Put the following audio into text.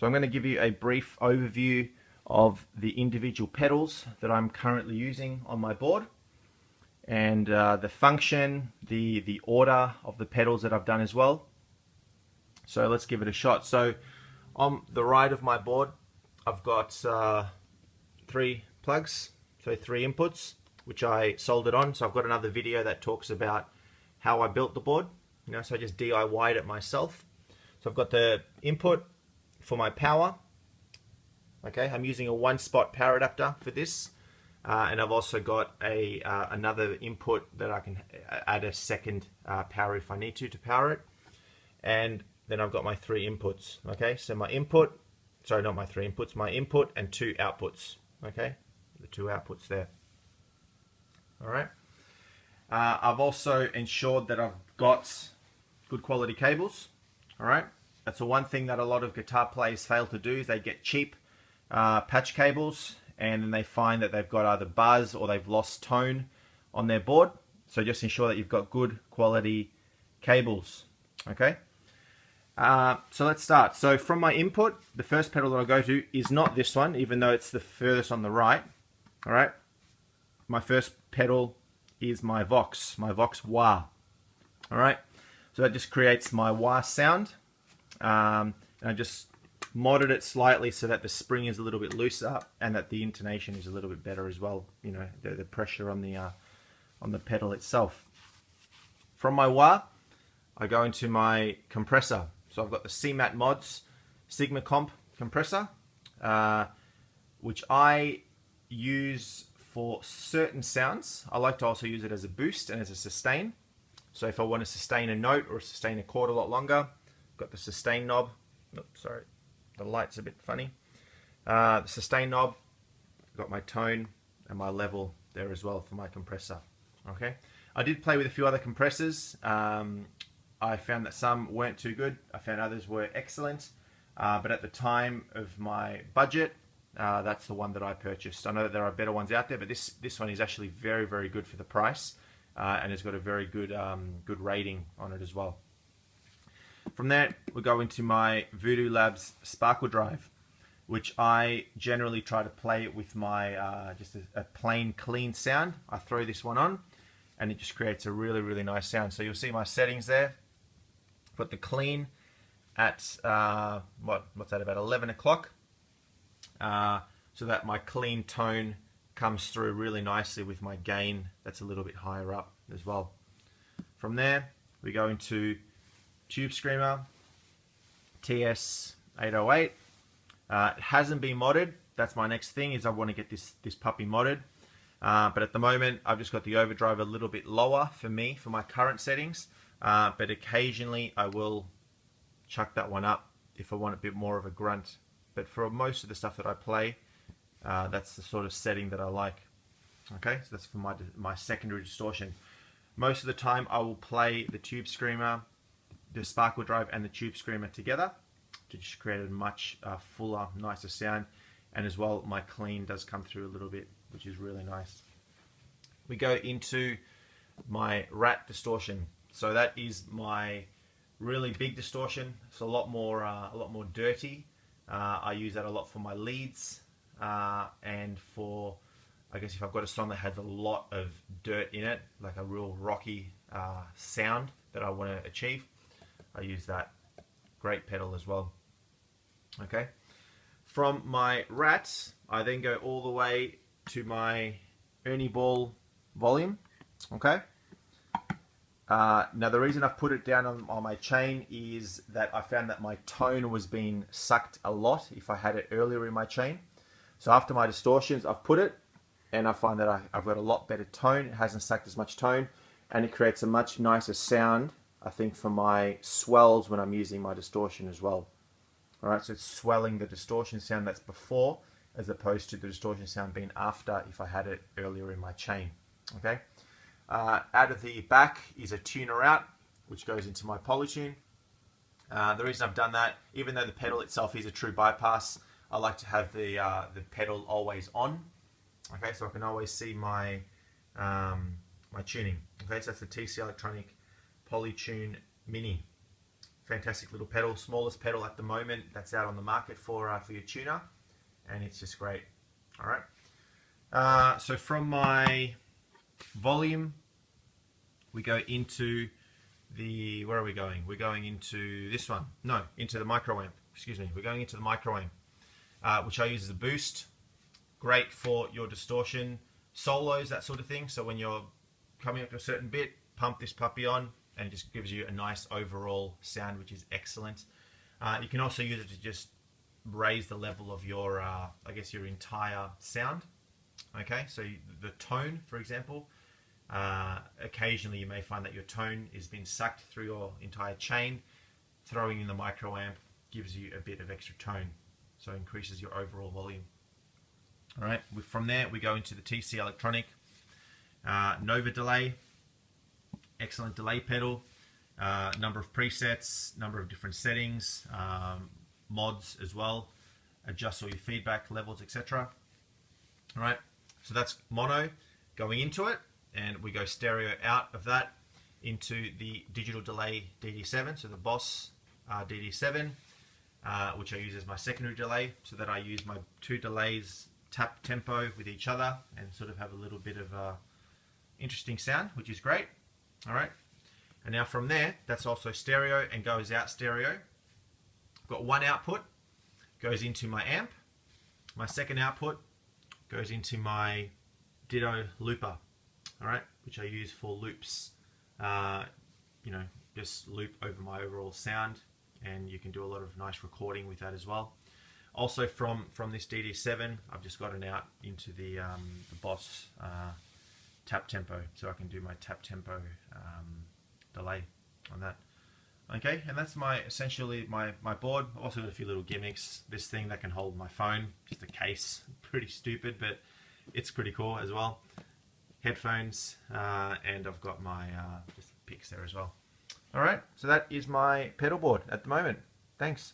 So I'm going to give you a brief overview of the individual pedals that I'm currently using on my board, and the function, the order of the pedals that I've done as well. So let's give it a shot. So on the right of my board, I've got 3 plugs, so 3 inputs, which I soldered on. So I've got another video that talks about how I built the board. So I just DIY'd it myself. So I've got the input for my power. Okay, I'm using a 1-spot power adapter for this, and I've also got another input that I can add a second power if I need to power it. And then I've got my 3 inputs. Okay, so my input, sorry, not my 3 inputs, my input and 2 outputs. Okay, the 2 outputs there. All right. I've also ensured that I've got good quality cables. All right, that's the one thing that a lot of guitar players fail to do, is they get cheap patch cables, and then they find that they've got either buzz or they've lost tone on their board. So just ensure that you've got good quality cables. Okay, so let's start. So from my input, the first pedal that I'll go to is not this one, even though it's the furthest on the right. All right, my first pedal is my Vox wah. All right, so that just creates my wah sound, and I just modded it slightly so that the spring is a little bit looser and that the intonation is a little bit better as well. You know, the pressure on the pedal itself. From my wah, I go into my compressor. So I've got the CMAT Mods Sigma Comp compressor, which I use for certain sounds. I like to also use it as a boost and as a sustain. So if I want to sustain a note or sustain a chord a lot longer, I've got the sustain knob. Oops, sorry, the light's a bit funny. The sustain knob, I've got my tone and my level there as well for my compressor. Okay, I did play with a few other compressors. I found that some weren't too good. I found others were excellent. But at the time of my budget, that's the one that I purchased. I know that there are better ones out there, but this one is actually very, very good for the price, and it's got a very good good rating on it as well. From there, we go into my Voodoo Labs Sparkle Drive, which I generally try to play it with my just a plain clean sound. I throw this one on, and it just creates a really, really nice sound. So you'll see my settings there. Put the clean at what's that, about 11 o'clock, so that my clean tone comes through really nicely with my gain that's a little bit higher up as well. From there, we go into Tube Screamer TS808. It hasn't been modded. That's my next thing, is I want to get this puppy modded. But at the moment, I've just got the overdrive a little bit lower for me, for my current settings. But occasionally I will chuck that one up if I want a bit more of a grunt. But for most of the stuff that I play, that's the sort of setting that I like. Okay, so that's for my secondary distortion. Most of the time I will play the Tube Screamer, the Sparkle Drive and the Tube Screamer together to just create a much fuller, nicer sound. And as well, my clean does come through a little bit, which is really nice. We go into my Rat distortion. So that is my really big distortion. It's a lot more dirty. I use that a lot for my leads, and for, I guess, if I've got a song that has a lot of dirt in it, like a real rocky sound that I want to achieve, I use that. Great pedal as well. Okay. From my Rat, I then go all the way to my Ernie Ball volume. Okay. Now the reason I've put it down on my chain is that I found that my tone was being sucked a lot if I had it earlier in my chain. So after my distortions, I've put it, and I find that I've got a lot better tone. It hasn't sucked as much tone, and it creates a much nicer sound, I think, for my swells when I'm using my distortion as well. Alright, so it's swelling the distortion sound that's before, as opposed to the distortion sound being after if I had it earlier in my chain. Okay. Out of the back is a tuner out, which goes into my Polytune. The reason I've done that, even though the pedal itself is a true bypass, I like to have the pedal always on. Okay, so I can always see my my tuning. Okay, so that's the TC Electronic Polytune Mini. fantastic little pedal, smallest pedal at the moment that's out on the market for your tuner, and it's just great. All right. So from my volume, we go into the, where are we going? We're going into this one. No, into the microamp. Excuse me. We're going into the microamp, which I use as a boost. Great for your distortion, solos, that sort of thing. So when you're coming up to a certain bit, pump this puppy on, and it just gives you a nice overall sound, which is excellent. You can also use it to just raise the level of your, I guess, your entire sound. Okay, so the tone, for example, occasionally you may find that your tone is being sucked through your entire chain. Throwing in the microamp gives you a bit of extra tone, so it increases your overall volume. All right, from there we go into the TC Electronic Nova delay. Excellent delay pedal, number of presets, number of different settings, mods as well, adjust all your feedback levels, etc. All right, so that's mono going into it, and we go stereo out of that into the digital delay DD7, so the Boss DD7, which I use as my secondary delay, so that I use my two delays tap tempo with each other and sort of have a little bit of interesting sound, which is great. All right, and now from there, that's also stereo and goes out stereo. I've got one output, goes into my amp. My second output goes into my Ditto looper, all right, which I use for loops. You know, just loop over my overall sound, and you can do a lot of nice recording with that as well. Also from this DD7, I've just got an out into the Boss tap tempo, so I can do my tap tempo delay on that. Okay, and that's essentially my board. I've also got a few little gimmicks. This thing that can hold my phone, just a case, pretty stupid, but it's pretty cool as well. Headphones, and I've got my just picks there as well. All right, so that is my pedal board at the moment. Thanks.